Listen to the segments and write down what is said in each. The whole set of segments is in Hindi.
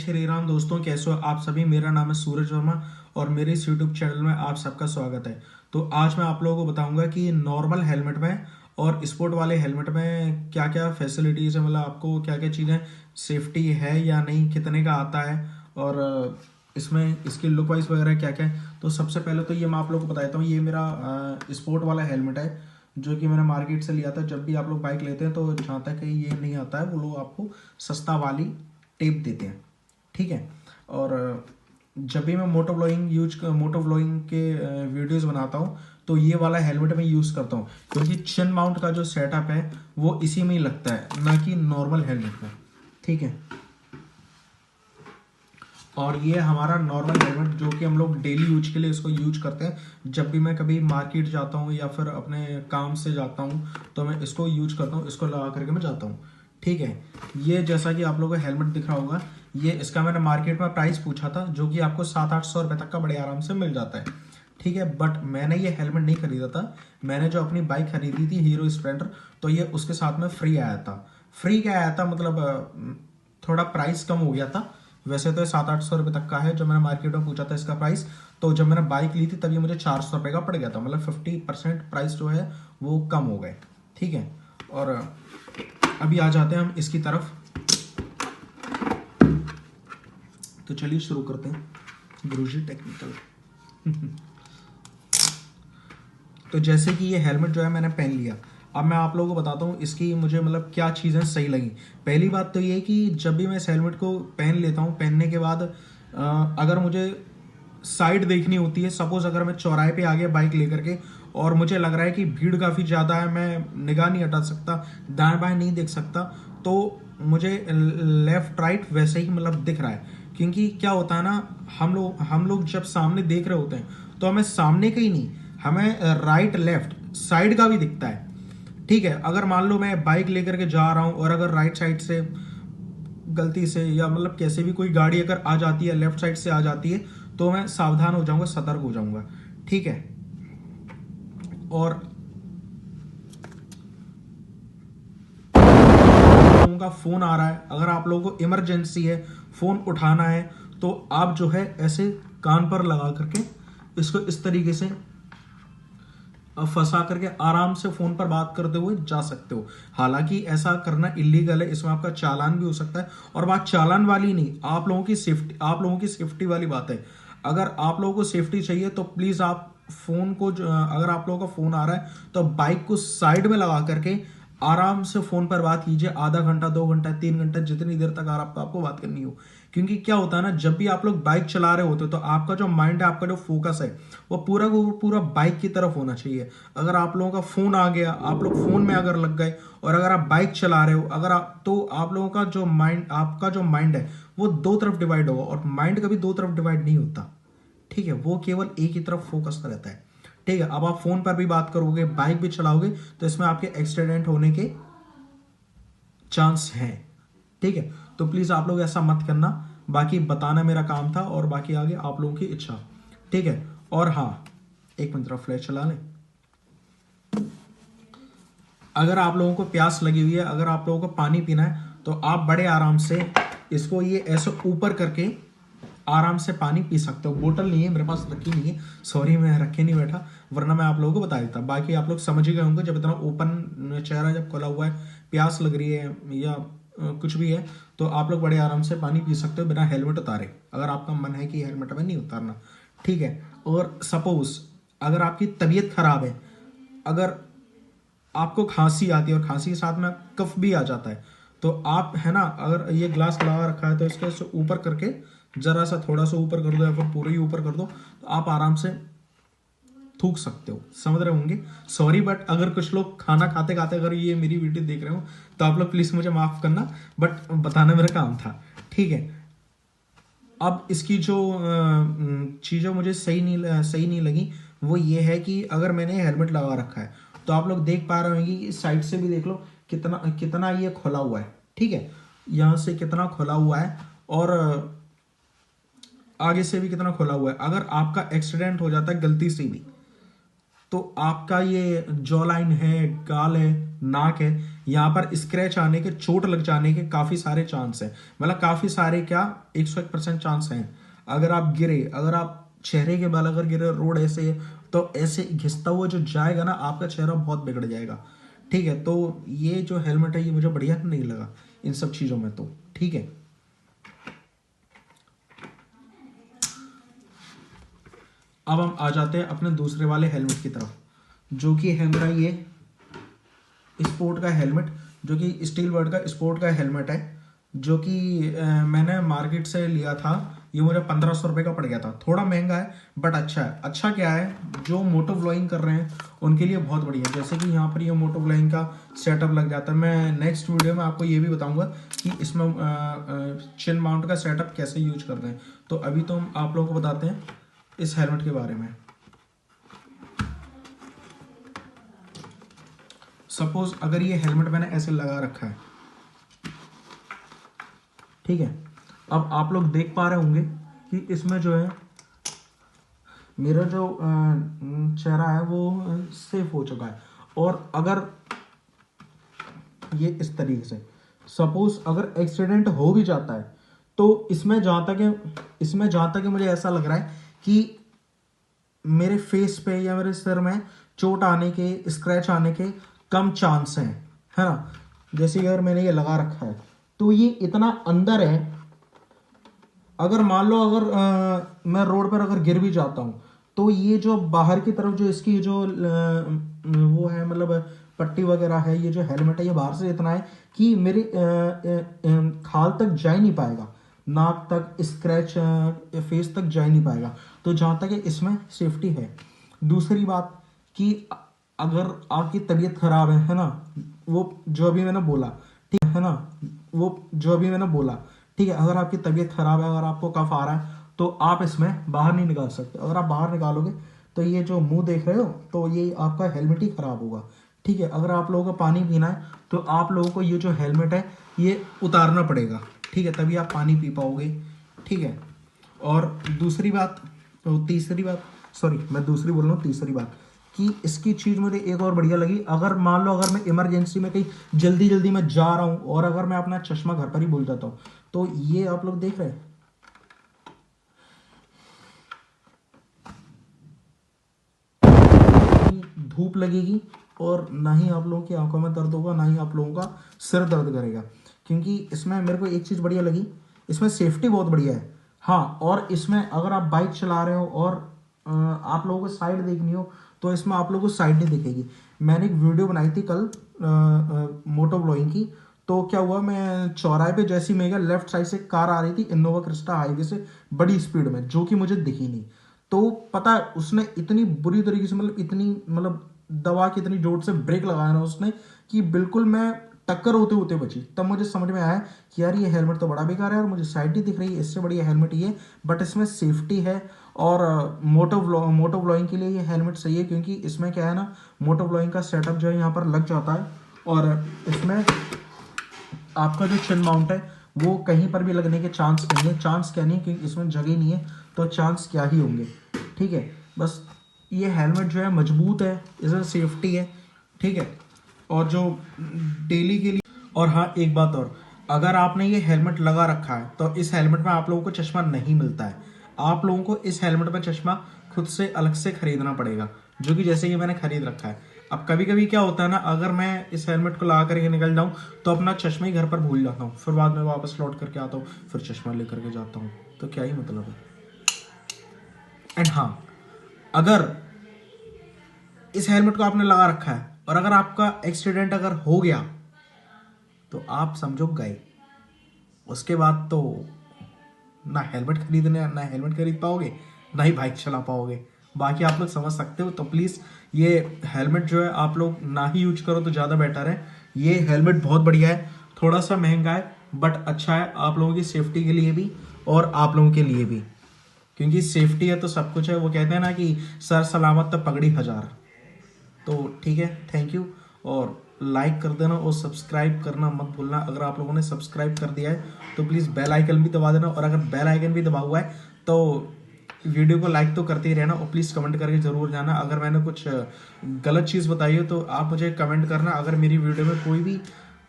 श्री राम दोस्तों, कैसे हो आप सभी। मेरा नाम है सूरज वर्मा और मेरे इस यूट्यूब चैनल में आप सबका स्वागत है। तो आज मैं आप लोगों को बताऊंगा कि नॉर्मल हेलमेट में और स्पोर्ट वाले हेलमेट में क्या क्या फैसिलिटीज़ है, मतलब आपको क्या क्या चीज़ें सेफ्टी है या नहीं, कितने का आता है और इसमें इसकी लुक वाइज वगैरह क्या क्या है। तो सबसे पहले तो ये मैं आप लोगों को बता देता हूँ, ये मेरा स्पोर्ट वाला हेलमेट है जो कि मैंने मार्केट से लिया था। जब भी आप लोग बाइक लेते हैं तो जहाँ तक ये नहीं आता है वो लोग आपको सस्ता वाली टेप देते हैं, ठीक है। और जब भी मैं मोटो व्लॉगिंग के वीडियोस बनाता हूँ तो ये वाला हेलमेट मैं यूज़ करता हूँ, क्योंकि चिन माउंट का जो सेटअप है वो इसी में ही लगता है, ना कि नॉर्मल हेलमेट में, ठीक है। और ये हमारा नॉर्मल हेलमेट जो कि हम लोग डेली यूज के लिए इसको यूज करते हैं। जब भी मैं कभी मार्केट जाता हूँ या फिर अपने काम से जाता हूँ तो मैं इसको यूज करता हूँ, इसको लगा करके मैं जाता हूँ, ठीक है। ये जैसा कि आप लोगों को हेलमेट दिख रहा होगा, ये इसका मैंने मार्केट में प्राइस पूछा था जो कि आपको 700-800 रुपये तक का बड़े आराम से मिल जाता है, ठीक है। बट मैंने ये हेलमेट नहीं खरीदा था, मैंने जो अपनी बाइक खरीदी थी हीरो स्प्लेंडर, तो ये उसके साथ में फ्री आया था। फ्री क्या आया था, मतलब थोड़ा प्राइस कम हो गया था। वैसे तो 700-800 रुपये तक का है, जो मैंने मार्केट में पूछा था इसका प्राइस। तो जब मैंने बाइक ली थी तब ये मुझे 400 रुपये का पड़ गया था, मतलब 50% प्राइस जो है वो कम हो गए, ठीक है। और अभी आ जाते हैं हम इसकी तरफ। तो चलिए शुरू करते हैं गुरुजी टेक्निकल। तो जैसे कि ये हेलमेट जो है मैंने पहन लिया, अब मैं आप लोगों को बताता हूँ इसकी मुझे मतलब क्या चीज़ें सही लगी। पहली बात तो ये कि जब भी मैं इस हेलमेट को पहन लेता हूँ, पहनने के बाद अगर मुझे साइड देखनी होती है, सपोज अगर मैं चौराहे पे आ गया बाइक लेकर के और मुझे लग रहा है कि भीड़ काफ़ी ज़्यादा है, मैं निगाह नहीं हटा सकता, दाएं बाएं नहीं देख सकता, तो मुझे लेफ्ट राइट वैसे ही मतलब दिख रहा है। क्योंकि क्या होता है ना, हम लोग जब सामने देख रहे होते हैं तो हमें सामने का ही नहीं, हमें राइट लेफ्ट साइड का भी दिखता है, ठीक है। अगर मान लो मैं बाइक लेकर के जा रहा हूँ और अगर राइट साइड से गलती से या मतलब कैसे भी कोई गाड़ी अगर आ जाती है, लेफ्ट साइड से आ जाती है, तो मैं सावधान हो जाऊंगा, सतर्क हो जाऊंगा, ठीक है। और लोगों का फोन आ रहा है, अगर आप लोगों को इमरजेंसी है, फोन उठाना है, तो आप जो है ऐसे कान पर लगा करके इसको इस तरीके से फंसा करके आराम से फोन पर बात करते हुए जा सकते हो। हालांकि ऐसा करना इलीगल है, इसमें आपका चालान भी हो सकता है। और बात चालान वाली नहीं, आप लोगों की सेफ्टी वाली बात है। अगर आप लोगों को सेफ्टी चाहिए तो प्लीज आप फोन को अगर आप लोगों का फोन आ रहा है तो बाइक को साइड में लगा करके आराम से फोन पर बात कीजिए, आधा घंटा, 2 घंटा, 3 घंटा, जितनी देर तक आपको बात करनी हो। क्योंकि क्या होता है ना, जब भी आप लोग बाइक चला रहे होते हो तो आपका जो माइंड है, आपका जो फोकस है, वो पूरा बाइक की तरफ होना चाहिए। अगर आप लोगों का फोन आ गया, आप लोग फोन में अगर लग गए और अगर आप बाइक चला रहे हो, अगर आप तो आप लोगों का जो माइंड, आपका जो माइंड है वो दो तरफ डिवाइड होगा, और माइंड कभी दो तरफ डिवाइड नहीं होता, ठीक है। वो केवल एक ही तरफ फोकस रहता है, ठीक है। अब आप फोन पर भी बात करोगे, बाइक भी चलाओगे, तो इसमें आपके एक्सीडेंट होने के चांस हैं, ठीक है। तो प्लीज आप लोग ऐसा मत करना। बाकी बताना मेरा काम था और बाकी आगे आप लोगों की इच्छा, ठीक है। और हाँ, एक मिनट फ्लैश चला लें। अगर आप लोगों को प्यास लगी हुई है, अगर आप लोगों को पानी पीना है, तो आप बड़े आराम से इसको ये ऐसे ऊपर करके आराम से पानी पी सकते हो। बोतल नहीं है मेरे पास, रखी नहीं है, सॉरी, मैं रखे नहीं बैठा, वरना मैं आप लोगों को बता देता। बाकी आप लोग समझ ही गए होंगे, जब इतना ओपन चेहरा जब खुला हुआ है, प्यास लग रही है या कुछ भी है, तो आप लोग बड़े आराम से पानी पी सकते हो बिना हेलमेट उतारे, अगर आपका मन है कि हेलमेट में नहीं उतारना, ठीक है। और सपोज अगर आपकी तबीयत खराब है, अगर आपको खांसी आती है और खांसी के साथ में कफ भी आ जाता है, तो आप है ना, अगर ये ग्लास लगा रखा है तो इसके ऊपर करके जरा सा थोड़ा सा ऊपर कर दो या फिर पूरे ही ऊपर कर दो, तो आप आराम से थूक सकते हो, समझ रहे होंगे। सॉरी, बट अगर कुछ लोग खाना खाते खाते अगर ये मेरी वीडियो देख रहे हो तो आप लोग प्लीज मुझे माफ करना, बट बताना मेरा काम था, ठीक है। अब इसकी जो चीज़ें मुझे सही नहीं लगी वो ये है कि अगर मैंने हेलमेट लगा रखा है तो आप लोग देख पा रहे होंगे कि साइड से भी देख लो कितना कितना ये खुला हुआ है, ठीक है। यहाँ से कितना खुला हुआ है और आगे से भी कितना खुला हुआ है। अगर आपका एक्सीडेंट हो जाता है गलती से भी, तो आपका ये जॉ लाइन है, गाल है, नाक है, यहाँ पर स्क्रैच आने के, चोट लग जाने के काफी सारे चांस है। मतलब काफी सारे क्या, 101% चांस हैं। अगर आप गिरे, अगर आप चेहरे के बल अगर गिरे, रोड ऐसे है, तो ऐसे घिसता हुआ जो जाएगा ना, आपका चेहरा बहुत बिगड़ जाएगा। ठीक है, तो ये जो हेलमेट है ये मुझे बढ़िया नहीं लगा इन सब चीजों में। तो ठीक है, अब हम आ जाते हैं अपने दूसरे वाले हेलमेट की तरफ, जो कि है मेरा ये स्पोर्ट का हेलमेट, जो कि स्टील वर्ड का स्पोर्ट का हेलमेट है, जो कि मैंने मार्केट से लिया था। ये मुझे 1500 रुपये का पड़ गया था। थोड़ा महंगा है बट अच्छा है। अच्छा क्या है, जो मोटो व्लॉगिंग कर रहे हैं उनके लिए बहुत बढ़िया है। जैसे कि यहाँ पर ये मोटो व्लॉगिंग का सेटअप लग जाता है। मैं नेक्स्ट वीडियो में आपको ये भी बताऊंगा कि इसमें चिन माउंट का सेटअप कैसे यूज करते हैं। तो अभी तो हम आप लोगों को बताते हैं इस हेलमेट के बारे में। सपोज अगर ये हेलमेट मैंने ऐसे लगा रखा है, ठीक है, अब आप लोग देख पा रहे होंगे कि इसमें जो है मेरा जो चेहरा है वो सेफ हो चुका है। और अगर ये इस तरीके से सपोज अगर एक्सीडेंट हो भी जाता है, तो इसमें जहां तक मुझे ऐसा लग रहा है कि मेरे फेस पे या मेरे सिर में चोट आने के, स्क्रैच आने के कम चांस हैं, है ना। जैसे अगर मैंने ये लगा रखा है तो ये इतना अंदर है, अगर मान लो अगर मैं रोड पर अगर गिर भी जाता हूं, तो ये जो बाहर की तरफ जो इसकी जो वो है, मतलब पट्टी वगैरह है, ये जो हेलमेट है ये बाहर से इतना है कि मेरे खाल तक जा ही नहीं पाएगा, नाक तक, स्क्रैच फेस तक जा ही नहीं पाएगा। तो जहां तक है इसमें सेफ्टी है। दूसरी बात कि अगर आपकी तबीयत खराब है ना, वो जो अभी मैंने बोला, ठीक है ना, वो जो अभी मैंने बोला, ठीक है, अगर आपकी तबीयत खराब है, अगर आपको कफ आ रहा है, तो आप इसमें बाहर नहीं निकाल सकते। अगर आप बाहर निकालोगे तो ये जो मुंह देख रहे हो, तो ये आपका हेलमेट ही खराब होगा। ठीक है, अगर आप लोगों को पानी पीना है तो आप लोगों को ये जो हेलमेट है ये उतारना पड़ेगा। ठीक है, तभी आप पानी पी पाओगे। ठीक है, और दूसरी बात, तीसरी बात, सॉरी मैं दूसरी बोल रहा हूँ, तीसरी बात कि इसकी चीज़ मुझे एक और बढ़िया लगी। अगर मान लो अगर मैं इमरजेंसी में कहीं जल्दी जल्दी में जा रहा हूँ और अगर मैं अपना चश्मा घर पर ही भूल जाता हूँ, तो ये आप लोग देख रहे हैं, धूप लगेगी और ना ही आप लोगों की आंखों में दर्द होगा, ना ही आप लोगों का सिर दर्द करेगा। क्योंकि इसमें मेरे को एक चीज़ बढ़िया लगी, इसमें सेफ्टी बहुत बढ़िया है। हाँ, और इसमें अगर आप बाइक चला रहे हो और आप लोगों को साइड देखनी हो, तो इसमें आप लोगों को साइड नहीं दिखेगी। मैंने एक वीडियो बनाई थी कल मोटो ब्लॉगिंग की, तो क्या हुआ, मैं चौराहे पे जैसी मैं गया, लेफ्ट साइड से कार आ रही थी इनोवा क्रिस्टा हाईवे से बड़ी स्पीड में, जो कि मुझे दिखी नहीं। तो पता है उसने इतनी बुरी तरीके से, मतलब इतनी, मतलब दबा के इतनी जोर से ब्रेक लगाया ना उसने कि बिल्कुल मैं टक्कर होते होते बची। तब मुझे समझ में आया कि यार ये हेलमेट तो बड़ा बेकार है और मुझे साइड ही दिख रही है, इससे बढ़िया हेलमेट ये, बट इसमें सेफ्टी है। और मोटो ब्लॉगिंग के लिए ये हेलमेट सही है, क्योंकि इसमें क्या है ना, मोटो ब्लॉगिंग का सेटअप जो है यहाँ पर लग जाता है, और इसमें आपका जो चिन माउंट है वो कहीं पर भी लगने के चांस नहीं है। चांस क्या नहीं, क्योंकि इसमें जगह नहीं है, तो चांस क्या ही होंगे। ठीक है, बस ये हेलमेट जो है मजबूत है, इसमें सेफ्टी है। ठीक है, और जो डेली के लिए, और हाँ एक बात और, अगर आपने ये हेलमेट लगा रखा है तो इस हेलमेट में आप लोगों को चश्मा नहीं मिलता है। आप लोगों को इस हेलमेट में चश्मा खुद से अलग से खरीदना पड़ेगा, जो कि जैसे कि मैंने खरीद रखा है। अब कभी कभी क्या होता है ना, अगर मैं इस हेलमेट को लगा करके निकल जाऊं तो अपना चश्मा ही घर पर भूल जाता हूँ, फिर बाद में वापस लौट करके आता हूँ, फिर चश्मा लेकर के जाता हूँ, तो क्या ही मतलब है। एंड हाँ, अगर इस हेलमेट को आपने लगा रखा है और अगर आपका एक्सीडेंट अगर हो गया, तो आप समझो गए। उसके बाद तो ना हेलमेट खरीद पाओगे, ना ही बाइक चला पाओगे। बाकी आप लोग समझ सकते हो। तो प्लीज़ ये हेलमेट जो है आप लोग ना ही यूज करो तो ज़्यादा बेटर है। ये हेलमेट बहुत बढ़िया है, थोड़ा सा महंगा है बट अच्छा है, आप लोगों की सेफ्टी के लिए भी और आप लोगों के लिए भी, क्योंकि सेफ्टी है तो सब कुछ है। वो कहते हैं ना कि सर सलामत तो पगड़ी हजार। तो ठीक है, थैंक यू, और लाइक कर देना और सब्सक्राइब करना मत भूलना। अगर आप लोगों ने सब्सक्राइब कर दिया है तो प्लीज़ बेल आइकन भी दबा देना, और अगर बेल आइकन भी दबा हुआ है तो वीडियो को लाइक तो करते ही रहना और प्लीज़ कमेंट करके ज़रूर जाना। अगर मैंने कुछ गलत चीज़ बताई हो तो आप मुझे कमेंट करना। अगर मेरी वीडियो में कोई भी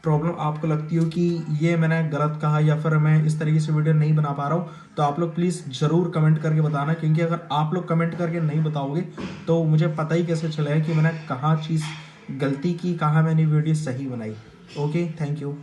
प्रॉब्लम आपको लगती हो कि ये मैंने गलत कहा या फिर मैं इस तरीके से वीडियो नहीं बना पा रहा हूँ, तो आप लोग प्लीज़ ज़रूर कमेंट करके बताना, क्योंकि अगर आप लोग कमेंट करके नहीं बताओगे तो मुझे पता ही कैसे चलेगा कि मैंने कहाँ चीज़ गलती की, कहाँ मैंने वीडियो सही बनाई। Okay, thank you.